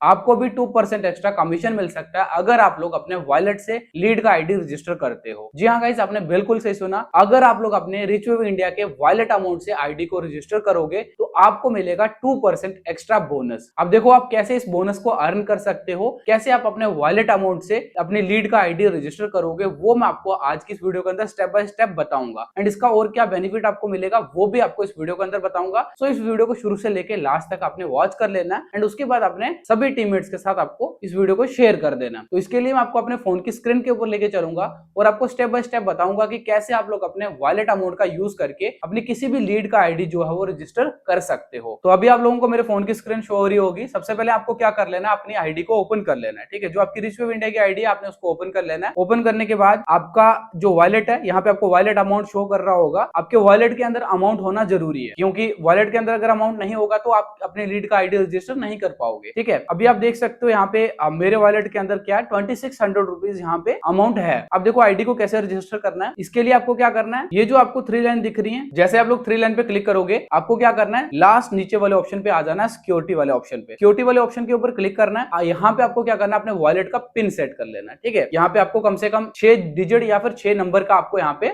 आपको भी 2% extra commission मिल सकता है अगर आप लोग अपने वॉलेट से लीड का आईडी रजिस्टर करते हो। जी हाँ गाइस, आपने बिल्कुल सही सुना। अगर आप लोग अपने रिच वेव इंडिया के वॉलेट अमाउंट से आईडी को रजिस्टर करोगे तो आपको मिलेगा 2% एक्स्ट्रा बोनस। अब देखो आप कैसे इस बोनस को अर्न कर सकते हो, कैसे आप अपने वॉलेट अमाउंट से अपनी लीड का आईडी रजिस्टर करोगे, वो मैं आपको आज की इस वीडियो के अंदर स्टेप बाय स्टेप बताऊंगा। एंड इसका और क्या बेनिफिट आपको मिलेगा वो भी आपको इस वीडियो के अंदर बताऊंगा। सो इस वीडियो को शुरू से लेके लास्ट तक आपने वॉच कर लेना एंड उसके बाद अपने सभी टीममेट्स के साथ आपको इस वीडियो को शेयर कर देना। तो इसके लिए मैं आपको अपने फोन की स्क्रीन के ऊपर लेके चलूंगा और आपको स्टेप बाय स्टेप बताऊंगा कि कैसे आप लोग अपने वॉलेट अमाउंट का यूज करके अपनी किसी भी लीड का आईडी जो है वो रजिस्टर कर सकते हो। तो अभी आप लोगों को मेरे फोन की स्क्रीन शो हो रही होगी। सबसे पहले आपको क्या कर लेना है, अपनी आईडी को ओपन कर लेना है। ठीक है, जो आपकी रिच वेव इंडिया की आईडी है आपने उसको ओपन कर लेना है। ओपन करने के बाद आपका जो वॉलेट है, यहाँ पे आपको वॉलेट अमाउंट शो कर रहा होगा। आपके वॉलेट के अंदर अमाउंट होना जरूरी है, क्योंकि वॉलेट के अंदर अगर अमाउंट नहीं होगा तो आप अपने लीड का आईडी रजिस्टर नहीं कर पाओगे। ठीक है, अभी आप देख सकते हो यहाँ पे मेरे वॉलेट के अंदर क्या है, 2600 रुपीज यहाँ पे अमाउंट है। अब देखो आईडी को कैसे रजिस्टर करना है, इसके लिए आपको क्या करना है, ये जो आपको 3 लाइन दिख रही है, जैसे आप लोग 3 लाइन पे क्लिक करोगे आपको क्या करना है, लास्ट नीचे वाले ऑप्शन पे आ जाना है, सिक्योरिटी वाले ऑप्शन पे। सिक्योरिटी वाले ऑप्शन के ऊपर क्लिक करना है। यहाँ पे आपको क्या करना है, अपने वॉलेट का पिन सेट कर लेना है। ठीक है, यहाँ पे आपको कम से कम 6 डिजिट या फिर 6 नंबर का आपको यहाँ पे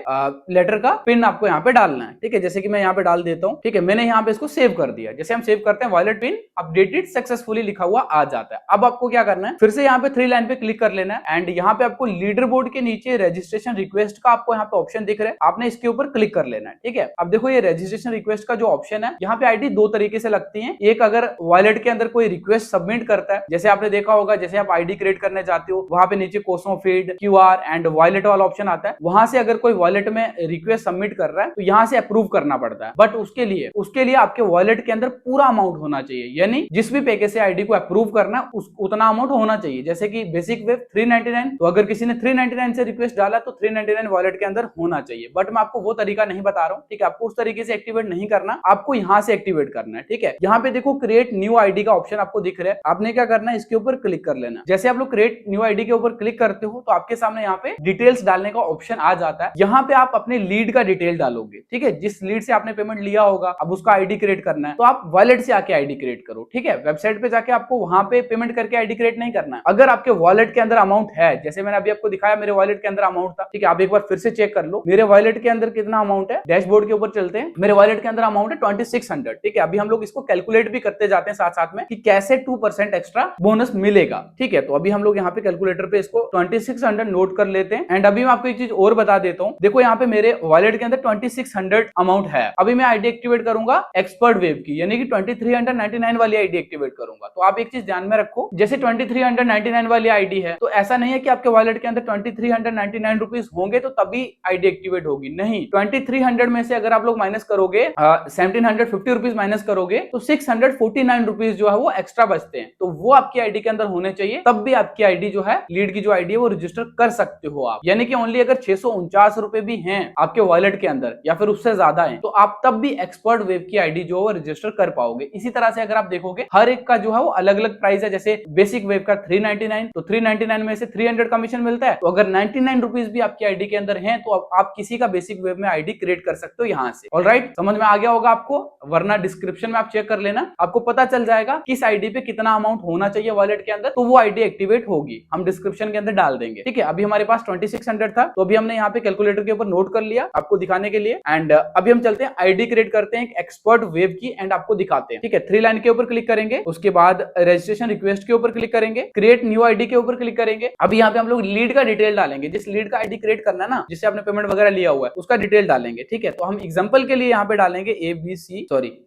लेटर का पिन आपको यहाँ पे डालना है। ठीक है, जैसे कि मैं यहाँ पे डाल देता हूँ। ठीक है, मैंने यहाँ पे इसको सेव कर दिया। जैसे हम सेव करते हैं वॉलेट पिन अपडेटेड सक्सेसफुली लिखा हुआ आ जाता है। अब आपको क्या करना है, फिर से यहाँ पे 3 लाइन पे क्लिक कर लेना है एंड यहाँ पे आपको लीडर बोर्ड के नीचे रजिस्ट्रेशन रिक्वेस्ट का आपको यहाँ पे ऑप्शन दिख रहा है, आपने इसके ऊपर क्लिक कर लेना है। ठीक है, अब देखो ये रजिस्ट्रेशन रिक्वेस्ट का जो ऑप्शन है, यहाँ पे आईडी 2 तरीके से लगती है। एक, अगर वॉलेट के अंदर कोई रिक्वेस्ट सबमिट करता है, जैसे आपने देखा होगा, जैसे आप आईडी क्रिएट करने जाते हो वहां पे नीचे कोसमो फीड, क्यूआर एंड वॉलेट वाला ऑप्शन आता है, वहां से अगर कोई वॉलेट में रिक्वेस्ट सबमिट कर रहा है तो यहाँ से अप्रूव करना पड़ता है। बट उसके लिए आपके वॉलेट के अंदर पूरा अमाउंट होना चाहिए, यानी जिस भी पैकेज से आईडी को अप्रूव करना है उतना अमाउंट होना चाहिए। जैसे कि बेसिक वेब 399, तो अगर किसी ने 399 से रिक्वेस्ट डाला तो 399 वॉलेट के अंदर होना चाहिए। बट मैं आपको वो तरीका नहीं बता रहा हूँ। ठीक है, आपको उस तरीके से एक्टिवेट नहीं करना, आपको यहाँ से एक्टिवेट करना है। ठीक है, यहाँ पे देखो क्रिएट न्यू आईडी का ऑप्शन आपको दिख रहा है, आपने क्या करना है, इसके ऊपर क्लिक कर लेना। जैसे आप लोग क्रिएट न्यू आईडी के ऊपर क्लिक करते हो तो आपके सामने यहाँ पे डिटेल्स डालने का ऑप्शन आ जाता है। यहाँ पे आप अपने लीड का डिटेल डालोगे। ठीक है, जिस लीड से आपने पेमेंट लिया होगा अब उसका आईडी क्रिएट करना है, तो आप वॉलेट से आके आईडी क्रिएट करो। ठीक है, वेबसाइट पे जाके आपको वहां पे पेमेंट करके आईडी क्रिएट नहीं करना है। अगर आपके वॉलेट के अंदर अमाउंट है, जैसे मैंने अभी आपको दिखाया मेरे वॉलेट के अंदर अमाउंट था। ठीक है, आप एक बार फिर से चेक कर लो मेरे वॉलेट के अंदर कितना अमाउंट है। डैशबोर्ड के ऊपर चलते हैं, मेरे वॉलेट के अंदर अमाउंट है 2600। ठीक है, अभी हम लोग इसको कैलकुलेट भी करते जाते हैं साथ साथ में कि कैसे 2% एक्स्ट्रा बोनस मिलेगा। ठीक है, तो अभी हम लोग यहाँ पे कैलकुलेटर पे इसको 2600 नोट कर लेते हैं। एंड अभी मैं आपको एक चीज और बता देता हूँ, देखो यहाँ पे मेरे वॉलेट के अंदर 2600 अमाउंट है। अभी मैं आईडी एक्टिवेट करूंगा एक्सपर्ट वेव की, यानी कि 2399 वाली आईडी एक्टिवेट करूंगा। तो आप एक चीज ध्यान में रखो, जैसे 2399 वाली आईडी है तो ऐसा नहीं है कि आपके वॉलेट के अंदर 2399 रुपीज होंगे तो तभी आईडी एक्टिवेट होगी। नहीं, 2300 में से अगर आप लोग माइनस करोगे 1750 रुपीज माइनस करोगे तो 649 रुपीज जो है वो एक्स्ट्रा बचते हैं। तो वो आपकी आईडी के अंदर होने चाहिए, तब भी आपकी आईडी जो है लीड की जो आईडी है वो रजिस्टर कर सकते हो आप। यानी कि ओनली अगर 649 रुपए भी हैं आपके वॉलेट के अंदर या फिर उससे ज्यादा है तो आप तब भी एक्सपर्ट वेव की आईडी जो है वो रजिस्टर कर पाओगे। इसी तरह से अगर आप देखोगे हर एक का जो है वो अलग अलग प्राइस है। जैसे बेसिक वेव का 399, तो 399 में से 300 कमीशन मिलता है। तो अगर 99 रुपीज भी आपकी आईडी के अंदर है तो आप किसी का बेसिक वेव में आईडी क्रिएट कर सकते हो यहाँ से। ऑलराइट, समझ में आ गया होगा आपको, वरना डिस्क्रिप्शन में आप चेक कर लेना, आपको पता चल जाएगा किस आईडी पे कितना अमाउंट होना चाहिए वॉलेट के अंदर, तो वो आईडी एक्टिवेट होगी। हम डिस्क्रिप्शन के अंदर डाल देंगे। ठीक है, अभी हमारे पास 2600 था तो अभी हमने यहाँ पे कैलकुलेटर के ऊपर नोट कर लिया आपको दिखाने के लिए। एंड अभी हम चलते हैं आईडी क्रिएट करते हैं एक्सपर्ट वेव की एंड आपको दिखाते हैं। ठीक है, 3 लाइन के ऊपर क्लिक करेंगे, उसके बाद रजिस्ट्रेशन रिक्वेस्ट के ऊपर क्लिक करेंगे, क्रिएट न्यू आईडी के ऊपर क्लिक करेंगे। अभी यहाँ पे हम लोग लीड का डिटेल डालेंगे, जिस लीड का आईडी क्रिएट करना है ना, जिससे आपने पेमेंट वगैरह लिया हुआ है उसका डिटेल डालेंगे। ठीक है, तो हम एग्जांपल के लिए यहाँ पे डालेंगे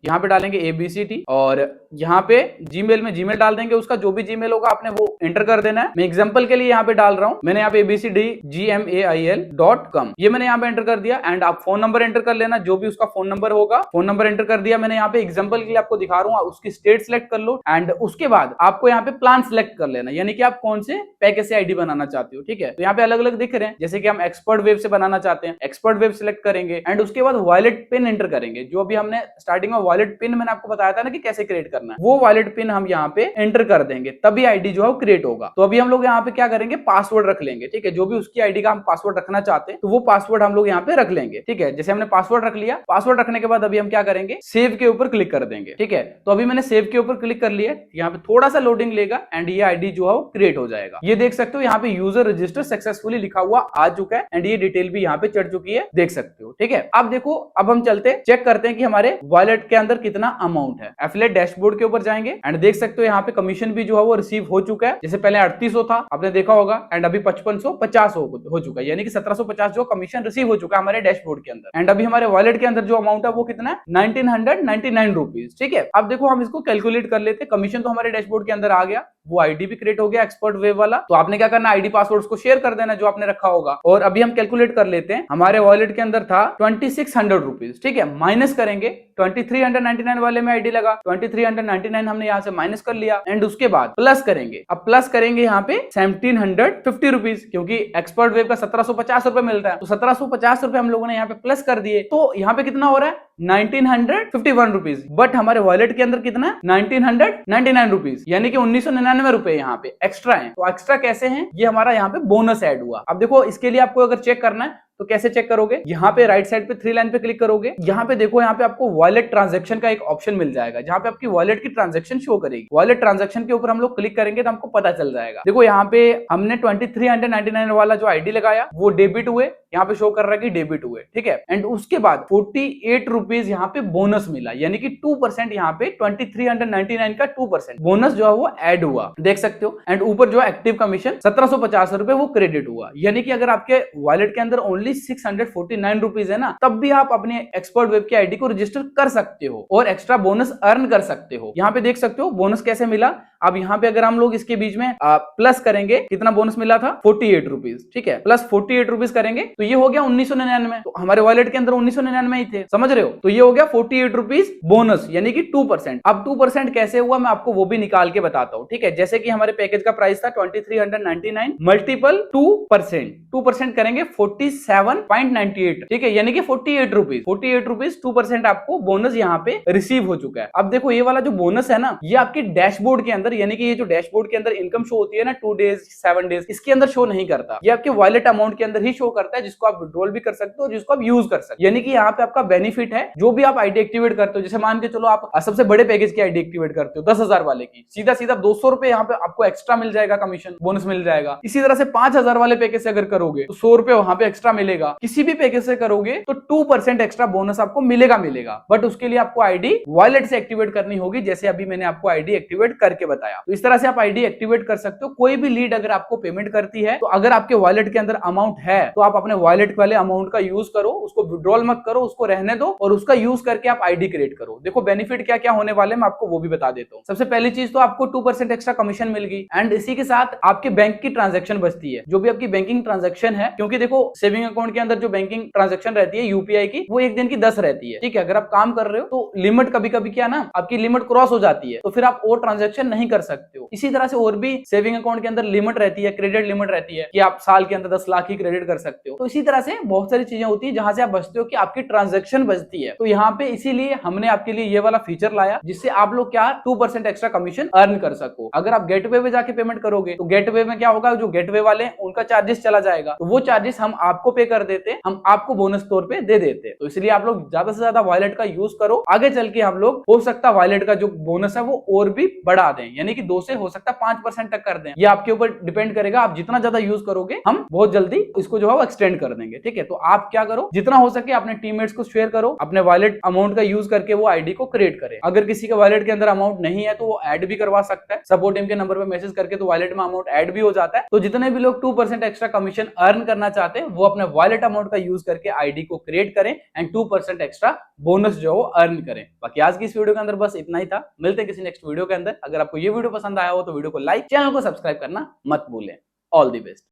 यहाँ पे डालेंगे ABCD और यहाँ पे जीमेल में जीमेल डाल देंगे, उसका जो भी जीमेल होगा आपने वो एंटर कर देना है। मैं एग्जांपल के लिए यहाँ पे डाल रहा हूँ, मैंने यहाँ पे abcdgmail.com ये मैंने यहाँ पे एंटर कर दिया। एंड आप फोन नंबर एंटर कर लेना, जो भी उसका फोन नंबर होगा, फोन नंबर एंटर कर दिया मैंने यहाँ पे एग्जांपल के लिए आपको दिखा रहा हूँ। उसकी स्टेट सिलेक्ट कर लो एंड उसके बाद आपको यहाँ पे प्लान सिलेक्ट कर लेना, यानी कि आप कौन से पैकेज से आईडी बनाना चाहते हो। ठीक है, तो यहाँ पे अलग अलग दिख रहे हैं, जैसे कि हम एक्सपर्ट वेब से बनाना चाहते हैं, एक्सपर्ट वेब सिलेक्ट करेंगे एंड उसके बाद वॉलेट पिन एंटर करेंगे। जो भी हमने स्टार्टिंग में वॉलेट पिन मैंने आपको बताया था ना कि कैसे क्रिएट करना है, वो वॉलेट पिन हम यहाँ पे एंटर कर देंगे, तभी आईडी जो है वो क्रिएट होगा। तो अभी हम लोग यहाँ पे क्या करेंगे, पासवर्ड रख लेंगे। ठीक है, जो भी उसकी आईडी का हम पासवर्ड रखना चाहते हैं तो वो पासवर्ड हम लोग यहाँ पे रख लेंगे। ठीक है, जैसे हमने पासवर्ड रख लिया, पासवर्ड रखने के बाद अभी हम क्या करेंगे, सेव के ऊपर क्लिक कर देंगे। ठीक है, तो अभी मैंने सेव के ऊपर क्लिक कर लिया, यहाँ पे थोड़ा सा लोडिंग लेगा एंड ये आईडी जो है वो क्रिएट हो जाएगा। ये देख सकते हो यहाँ पे यूजर रजिस्टर सक्सेसफुली लिखा हुआ आ चुका है एंड ये डिटेल भी यहाँ पे चढ़ चुकी है, देख सकते हो। ठीक है, अब देखो, अब हम चलते चेक करते हैं कि हमारे वॉलेट के अंदर कितना अमाउंट है। एफिलिएट डैशबोर्ड के ऊपर जाएंगे एंड देख सकते हो यहाँ पे कमीशन भी जो है वो रिसीव हो चुका है। जैसे पहले 3800 था, आपने देखा होगा, एंड अभी 5550 हो चुका है, यानी कि 1750 जो कमीशन रिसीव हो चुका है हमारे डैशबोर्ड के अंदर। एंड अभी हमारे वॉलेट के अंदर जो अमाउंट है वो कितना है, 1999 रुपीज। ठीक है, अब देखो हम इसको कैलकुलेट कर लेते हैं। कमीशन तो हमारे डैशबोर्ड के अंदर आ गया, वो आईडी भी क्रिएट हो गया एक्सपर्ट वेब वाला। तो आपने क्या करना, आईडी पासवर्ड को शेयर कर देना जो आपने रखा होगा। और अभी हम कैलकुलेट कर लेते हैं, हमारे वॉलेट के अंदर था 2600 रुपीज। ठीक है, माइनस करेंगे, 2399 वाले में आईडी लगा, 2399 हमने यहाँ से माइनस कर लिया एंड उसके बाद प्लस करेंगे। अब प्लस करेंगे यहाँ पे 1750 रुपीज, क्योंकि एक्सपर्ट वेब का 1750 रुपए मिलता है, तो 1750 रुपए हम लोगों ने यहाँ पे प्लस कर दिए। तो यहाँ पे कितना हो रहा है, 1951 रुपीज। बट हमारे वॉलेट के अंदर कितना है, 1999 रुपीज, यानी कि 1999 रुपए यहाँ पे एक्स्ट्रा है। तो एक्स्ट्रा कैसे हैं, ये हमारा यहाँ पे बोनस ऐड हुआ। अब देखो, इसके लिए आपको अगर चेक करना है तो कैसे चेक करोगे, यहाँ पे राइट साइड पे 3 लाइन पे क्लिक करोगे। यहाँ पे देखो, यहाँ पे आपको वॉलेट ट्रांजैक्शन का एक ऑप्शन मिल जाएगा, जहाँ पे आपकी वॉलेट की ट्रांजैक्शन शो करेगी। वॉलेट ट्रांजैक्शन के ऊपर हम लोग क्लिक करेंगे तो हमको पता चल जाएगा। देखो, यहाँ पे हमने 2399 वाला जो आईडी लगाया वो डेबिट हुए, यहाँ पे शो कर रहा है कि डेबिट हुए। ठीक है, एंड उसके बाद 48 रुपीज यहाँ पे बोनस मिला, यानी कि 2% यहाँ पे 2399 का 2% बोनस जो है वो ऐड हुआ, देख सकते हो। एंड ऊपर जो एक्टिव कमीशन 1750 रुपए वो क्रेडिट हुआ, यानी कि अगर आपके वॉलेट के अंदर ओनली 649 रुपीज है ना, तब भी आप अपने एक्सपर्ट वेब की आईडी को रजिस्टर कर सकते हो और एक्स्ट्रा बोनस अर्न कर सकते हो। यहाँ पे देख सकते हो बोनस कैसे मिला। अब यहाँ पे अगर हम लोग इसके बीच में प्लस करेंगे, कितना बोनस मिला था, 48 रुपीज। ठीक है, प्लस 48 रुपीज करेंगे तो ये हो गया 1999। तो हमारे वॉलेट के अंदर 1999 ही थे, समझ रहे हो। तो ये हो गया 48 रुपीज बोनस, यानी कि 2%। अब 2% कैसे हुआ मैं आपको वो भी निकाल के बताता हूँ। ठीक है, जैसे कि हमारे पैकेज का प्राइस था 2399 मल्टीपल 2% करेंगे 47.98। ठीक है, यानी कि 48 रुपीज 2% आपको बोनस यहाँ पे रिसीव हो चुका है। अब देखो, ये वाला जो बोनस है ना, ये आपके डैशबोर्ड के अंदर, यानी कि ये जो डैशबोर्ड के अंदर इनकम शो होती है ना 2 डेज 7 डेज, इसके अंदर शो नहीं करता। ये आपके वॉलेट अमाउंट के अंदर ही शो करता है, जिसको आप विड्रॉल भी कर सकते हो, जिसको आप यूज कर सकते हो। यानी कि यहाँ पे आपका बेनिफिट है, जो भी आप आईडी एक्टिवेट करते हो। जैसे मान के चलो आप सबसे बड़े पैकेज की आईडी एक्टिवेट करते हो 10,000 वाले की, सीधा 200 रुपए यहाँ पे आपको एक्स्ट्रा मिल जाएगा, कमीशन बोनस मिल जाएगा। इसी तरह से 5000 वाले पैकेज से अगर करोगे तो 100 रुपए वहां पे एक्स्ट्रा मिलेगा। किसी भी पैकेज से करोगे तो 2% एक्स्ट्रा बोनस आपको मिलेगा। बट उसके लिए आपको आईडी वॉलेट से एक्टिवेट करनी होगी, जैसे अभी मैंने आपको आईडी एक्टिवेट करके बताया। तो इस तरह से आप आईडी एक्टिवेट कर सकते हो। कोई भी लीड अगर आपको पेमेंट करती है, तो अगर आपके वॉलेट के अंदर अमाउंट है तो आप अपने वॉलेट वाले अमाउंट का यूज करो, उसको विड्रॉल मत करो, उसको रहने दो और उसका यूज करके आप आईडी क्रिएट करो। देखो बेनिफिट क्या क्या होने वाले मैं आपको वो भी बता देता हूँ। सबसे पहली चीज तो आपको 2% एक्स्ट्रा कमीशन मिल गई एंड इसी के साथ आपके बैंक की ट्रांजैक्शन बचती है, जो भी आपकी बैंकिंग ट्रांजैक्शन है। क्योंकि देखो, सेविंग अकाउंट के अंदर जो बैंकिंग ट्रांजैक्शन रहती है यूपीआई की, वो एक दिन की 10 रहती है। ठीक है, अगर आप काम कर रहे हो तो लिमिट कभी कभी क्या ना, आपकी लिमिट क्रॉस हो जाती है, तो फिर आप और ट्रांजैक्शन नहीं कर सकते हो। इसी तरह से और भी सेविंग अकाउंट के अंदर लिमिट रहती है, क्रेडिट लिमिट रहती है कि आप साल के अंदर 10 लाख ही क्रेडिट कर सकते हो। तो इसी तरह से बहुत सारी चीजें होती है जहां से आप बचते हो कि आपकी ट्रांजैक्शन बचती है। तो यहाँ पे इसीलिए हमने आपके लिए ये वाला फीचर लाया, जिससे आप लोग क्या 2% एक्स्ट्रा कमीशन अर्न कर सको। अगर आप गेटवे पे जाके पेमेंट करोगे तो गेटवे में क्या होगा, जो गेटवे वाले उनका चार्जेस चला जाएगा, तो वो चार्जेस हम आपको पे कर देते, हम आपको बोनस तौर पे दे देते। तो इसलिए आप लोग ज्यादा से ज्यादा वॉलेट का यूज करो। आगे चल के हम लोग हो सकता वॉलेट का जो बोनस है वो और भी बढ़ा दें, यानी कि 2 से हो सकता 5% तक कर दें। ये आपके ऊपर डिपेंड करेगा, आप जितना ज्यादा यूज करोगे हम बहुत जल्दी इसको जो है वो एक्सटेंड कर देंगे। ठीक है, तो आप क्या करो, जितना हो सके अपने टीममेट्स को शेयर करो, अपने वॉलेट अमाउंट का यूज करके वो आईडी को क्रिएट करें। अगर किसी के वॉलेट के अंदर अमाउंट नहीं है तो वो ऐड भी करवा सकता है, सपोर्ट टीम के नंबर पर मैसेज करके, तो वॉलेट में अमाउंट ऐड भी हो जाता है। तो जितने भी लोग 2% एक्स्ट्रा कमीशन अर्न करना चाहते हैं वो अपने वॉलेट अमाउंट का यूज करके आईडी को क्रिएट करें एंड 2% एक्स्ट्रा बोनस जो वो अर्न करें। बाकी आज की इस वीडियो के अंदर बस इतना ही था। मिलते हैं किसी नेक्स्ट वीडियो के अंदर। अगर आपको ये वीडियो पसंद आया हो तो वीडियो को लाइक, चैनल को सब्सक्राइब करना मत भूलें। All the best.